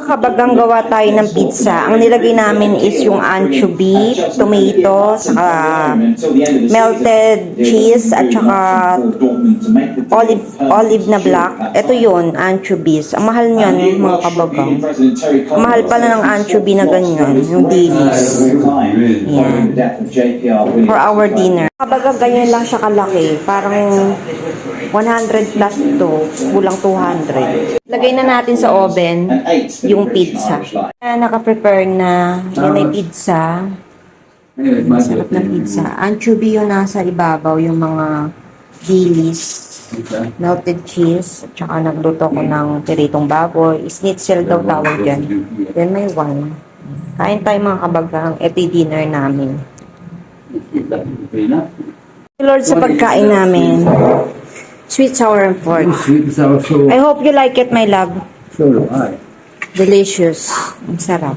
Kabagang gawa tayo ng pizza. Ang nilagay namin is yung anchovy, tomato, saka melted cheese, at saka olive na black. Ito yun, anchovies. Ang mahal niyan, mga kabagang. Ang mahal pala ng anchovy na ganyan, yung dilis. Yan. For our dinner. Kabagang ganyan lang siya kalaki. Parang 100 plus to, kulang 200. Lagay na natin sa oven yung pizza. Naka-prepare na. Yan ay pizza. Masarap na pizza. Anchovy yung nasa ibabaw, yung mga dilis, melted cheese, at saka nagluto ko ng piritong baboy. Schnitzel daw tawag dyan. Then may wine. Kain tayo mga kabagang. Ito yung dinner namin. Lord, sa pagkain namin. Sweet, sour, and pork. I hope you like it, my love. So do I. Delicious. Ang sarap.